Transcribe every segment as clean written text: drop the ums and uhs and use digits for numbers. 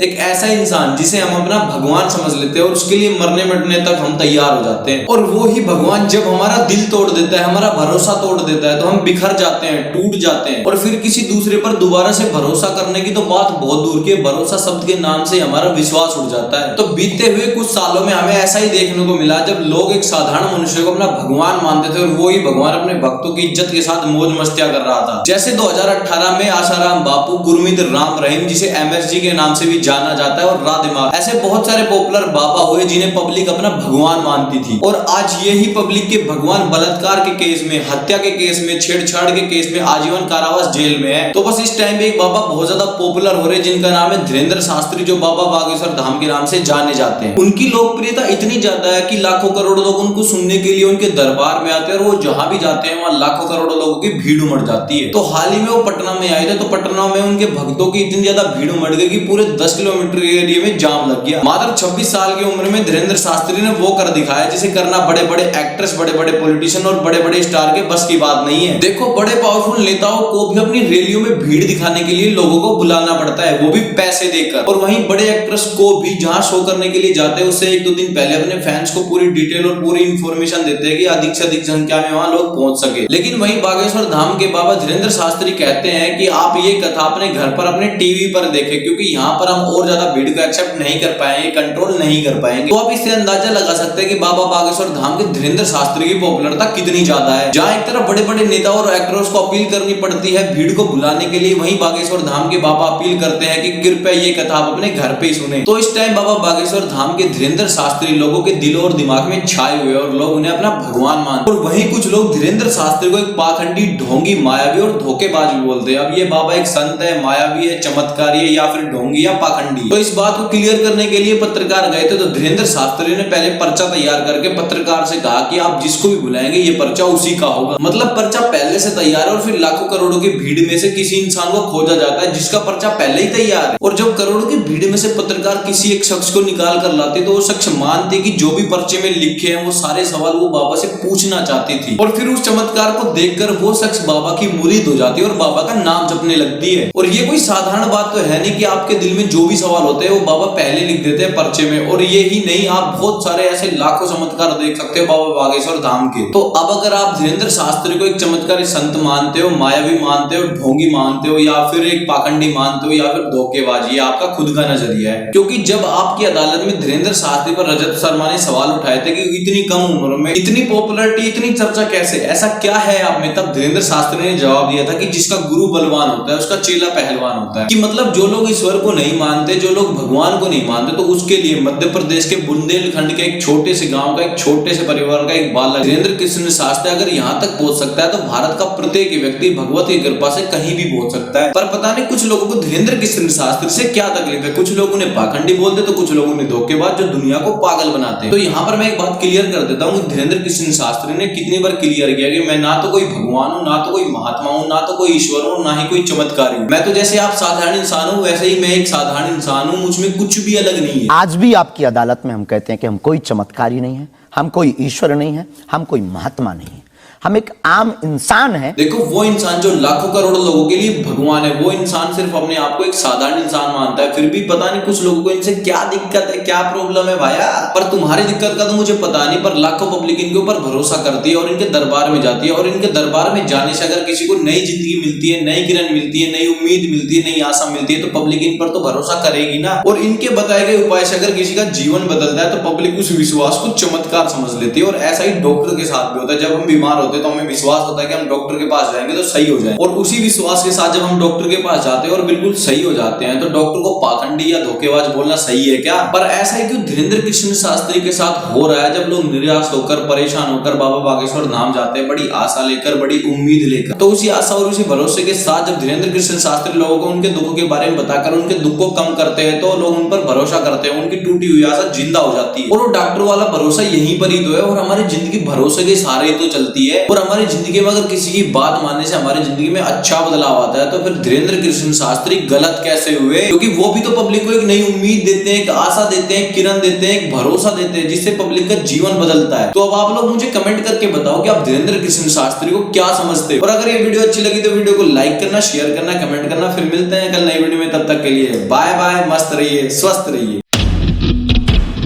एक ऐसा इंसान जिसे हम अपना भगवान समझ लेते हैं और उसके लिए मरने मिटने तक हम तैयार हो जाते हैं, और वो ही भगवान जब हमारा दिल तोड़ देता है, हमारा भरोसा तोड़ देता है, तो हम बिखर जाते हैं, टूट जाते हैं, और फिर किसी दूसरे पर दोबारा से भरोसा करने की तो बात बहुत दूर की, भरोसा शब्द के नाम से हमारा विश्वास उठ जाता है। तो बीतते हुए कुछ सालों में हमें ऐसा ही देखने को मिला, जब लोग एक साधारण मनुष्य को अपना भगवान मानते थे और वो ही भगवान अपने भक्तों की इज्जत के साथ मौज मस्तियां कर रहा था। जैसे 2018 में आसाराम बापू, गुरमीत राम रहीम जिसे MSG के नाम से भी जाना जाता है, और दिमाग, ऐसे बहुत सारे पॉपुलर बाबा हुए जिन्हें पब्लिक अपना भगवान मानती थी। और आज यही पब्लिक के भगवान बलात्कार के केस में, हत्या के केस में, छेड़छाड़ के केस में आजीवन कारावास जेल में है। तो बस इस टाइम पे एक बाबा बहुत ज्यादा पॉपुलर हो रहे हैं जिनका नाम है धीरेंद्र शास्त्री, जो बाबा बागेश्वर धाम के नाम से जाने जाते हैं। उनकी लोकप्रियता इतनी ज्यादा है कि लाखों करोड़ों लोग उनको सुनने के लिए उनके दरबार में आते हैं, और वो जहां भी जाते हैं वहां लाखों करोड़ों लोगों की भीड़ उमड़ जाती है। तो हाल ही में वो पटना में आए थे, तो पटना में उनके भक्तों की इतनी ज्यादा भीड़ उमड़ गई कि पूरे 10 किलोमीटर के एरिया में जाम लग गया। मात्र 26 साल की उम्र में धीरेंद्र शास्त्री ने वो कर दिखाया जिसे करना बड़े बड़े एक्ट्रेस, बड़े बड़े पॉलिटिशियन और बड़े बड़े स्टार के बस की बात नहीं है। देखो, बड़े पावरफुल नेताओं को भी अपनी रैलियों में भीड़ दिखाने के लिए लोगों को बुलाना पड़ता है, वो भी पैसे देकर। और वहीं बड़े एक्ट्रेस को भी जहां शो करने के लिए जाते हैं उससे 1-2 दिन पहले अपने फैंस को पूरी डिटेल और पूरी इंफॉर्मेशन देते हैं कि अधिक से अधिक संख्या में वहां लोग पहुंच सके। लेकिन वहीं बागेश्वर धाम के बाबा धीरेंद्र शास्त्री कहते हैं कि आप ये कथा अपने घर पर, अपने टीवी पर देखें, क्योंकि यहाँ पर हम और ज्यादा भीड़ को एक्सेप्ट नहीं कर पाएंगे, कंट्रोल नहीं कर पाएंगे। तो आप इससे अंदाजा लगा सकते हैं कि बाबा बागेश्वर धाम के धीरेंद्र शास्त्री की पॉपुलरिटी कितनी ज्यादा है। जहां एक तरफ बड़े बड़े नेता और एक्टर्स को अपील करनी पड़ती है भीड़ को बुलाने के लिए, वहीं बागेश्वर धाम के बाबा अपील करते हैं कि कृपया ये कथा आप अपने घर पे ही सुने। तो इस टाइम बाबा बागेश्वर धाम के धीरेंद्र शास्त्री लोगों के दिल और दिमाग में छाए हुए, और लोग उन्हें अपना भगवान मानते हैं। और वहीं कुछ लोग धीरेंद्र शास्त्री को एक पाखंडी, ढोंगी, मायावी और धोखेबाज भी बोलते हैं। अब ये बाबा एक संत है, मायावी है, चमत्कारी है, या फिर ढोंगी या पाखंडी? तो इस बात को क्लियर करने के लिए पत्रकार गए थे, तो धीरेंद्र शास्त्री ने पहले पर्चा तैयार करके पत्रकार से कहा कि आप जिसको भी बुलाएंगे ये पर्चा उसी का होगा। मतलब पर्चा पहले से तैयार है, और फिर लाखों करोड़ों की भीड़ में से किसी इंसान को खोजा जाता है जिसका पर्चा पहले ही तैयार है। और जब करोड़ों की भीड़ में से पत्रकार किसी एक शख्स को निकाल कर लाते, तो वो शख्स मानते कि जो भी पर्चे में लिखे हैं वो सारे सवाल वो बाबा से पूछना चाहती थी। और फिर उस चमत्कार को देखकर वो शख्स बाबा की मुरीद हो जाती है और बाबा का नाम जपने लगती है। और ये कोई साधारण बात तो है नहीं कि आपके दिल में जो भी सवाल होते हैं वो बाबा पहले लिख देते हैं पर्चे में। और ये ही नहीं, आप बहुत सारे ऐसे लाखों चमत्कार देख सकते हो बाबा बागेश्वर धाम के। तो अब अगर आप धीरेंद्र शास्त्री को एक चमत्कारी संत मानते हो, मायावी मानते हो, ढोंगी मानते हो, या फिर एक पाखंडी मानते हो, या फिर धोखेबाजी, आपका खुद का नजरिया है। क्योंकि जब आपकी अदालत में धीरेंद्र शास्त्री पर रजत शर्मा ने सवाल उठाए थे कि इतनी कम उम्र में इतनी पॉपुलरिटी, इतनी चर्चा कैसे, ऐसा क्या है आप में, तब धीरेंद्र शास्त्री ने जवाब दिया था कि जिसका गुरु बलवान होता है उसका चेला पहलवान होता है। कि मतलब जो लोग ईश्वर को नहीं मानते, जो लोग भगवान को नहीं मानते, तो उसके लिए मध्य प्रदेश के बुंदेलखंड के एक छोटे से गांव का, एक छोटे से परिवार का एक बालक धीरेंद्र कृष्ण शास्त्री अगर यहाँ तक पहुंच सकता है, तो भारत का प्रत्येक व्यक्ति भगवत की कृपा से कहीं भी पहुंच सकता है। पर पता नहीं कुछ लोगों को धीरेंद्र कृष्ण शास्त्री से क्या तकलीफ है। कुछ लोग उन्हें पाखंडी बोलते, तो कुछ लोग उन्हें धोखेबाज, जो दुनिया को पागल बनाते हैं। तो यहाँ पर मैं एक बात क्लियर कर देता हूँ, धीरेंद्र कृष्ण शास्त्री ने कितनी बार क्लियर किया कि मैं ना तो कोई भगवान हूँ, ना तो कोई महात्मा हूँ, ना तो कोई ईश्वर हूँ, ना ही कोई चमत्कारी हूँ। मैं तो जैसे आप साधारण इंसान हूँ, वैसे ही मैं एक साधारण इंसान हूँ, मुझमें कुछ भी अलग नहीं है। आज भी आपकी अदालत में हम कहते हैं कि हम कोई चमत्कारी नहीं है, हम कोई ईश्वर नहीं है, हम कोई महात्मा नहीं है, हम एक आम इंसान है। देखो, वो इंसान जो लाखों करोड़ों लोगों के लिए भगवान है, वो इंसान सिर्फ अपने आप को एक साधारण इंसान मानता है। फिर भी पता नहीं कुछ लोगों को इनसे क्या दिक्कत है, क्या प्रॉब्लम है भाया। पर तुम्हारी दिक्कत का तो मुझे पता नहीं, पर लाखों पब्लिक इनके ऊपर भरोसा करती है और इनके दरबार में जाती है। और इनके दरबार में जाने से अगर किसी को नई जिंदगी मिलती है, नई किरण मिलती है, नई उम्मीद मिलती है, नई आशा मिलती है, तो पब्लिक इन पर तो भरोसा करेगी ना। और इनके बताए गए उपाय से अगर किसी का जीवन बदलता है, तो पब्लिक उस विश्वास को चमत्कार समझ लेती है। और ऐसा ही डॉक्टर के साथ भी होता है। जब हम बीमार होते हैं तो हमें विश्वास होता है कि हम डॉक्टर के पास जाएंगे तो सही हो जाए, और उसी विश्वास के साथ जब हम डॉक्टर के पास जाते हैं और बिल्कुल सही हो जाते हैं, तो डॉक्टर को पाखंडी या धोखेबाज बोलना सही है क्या? पर ऐसा ही क्यों धीरेंद्र कृष्ण शास्त्री के साथ हो रहा है? जब लोग निराश होकर, परेशान होकर बाबा बागेश्वर धाम जाते हैं, बड़ी आशा लेकर, बड़ी उम्मीद लेकर, तो उसी आशा और उसी भरोसे के साथ जब धीरेंद्र कृष्ण शास्त्री लोगों को उनके दुखों के बारे में बताकर उनके दुख को कम करते हैं, तो लोग उन पर भरोसा करते हैं, उनकी टूटी हुई आशा जिंदा हो जाती है। और वो डॉक्टर वाला भरोसा यहीं पर ही तो है। और हमारी जिंदगी भरोसे के सहारे ही तो चलती है। और हमारी जिंदगी में अगर किसी की बात मानने से हमारी जिंदगी में अच्छा बदलाव आता है, तो फिर धीरेंद्र कृष्ण शास्त्री गलत कैसे हुए? क्योंकि वो भी तो पब्लिक को एक नई उम्मीद देते हैं, एक आशा देते हैं, किरण देते हैं, एक भरोसा देते हैं, जिससे पब्लिक का जीवन बदलता है। तो अब आप लोग मुझे कमेंट करके बताओ कि आप धीरेन्द्र कृष्ण शास्त्री को क्या समझते हो। और अगर ये वीडियो अच्छी लगी तो वीडियो को लाइक करना, शेयर करना, कमेंट करना। फिर मिलते हैं कल नई वीडियो में, तब तक के लिए बाय बाय। मस्त रहिए, स्वस्थ रहिए।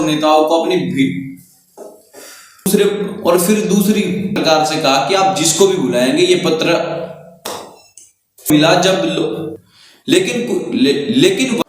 नेताओं को अपनी दूसरी प्रकार से कहा कि आप जिसको भी बुलाएंगे ये पत्र मिला जब लेकिन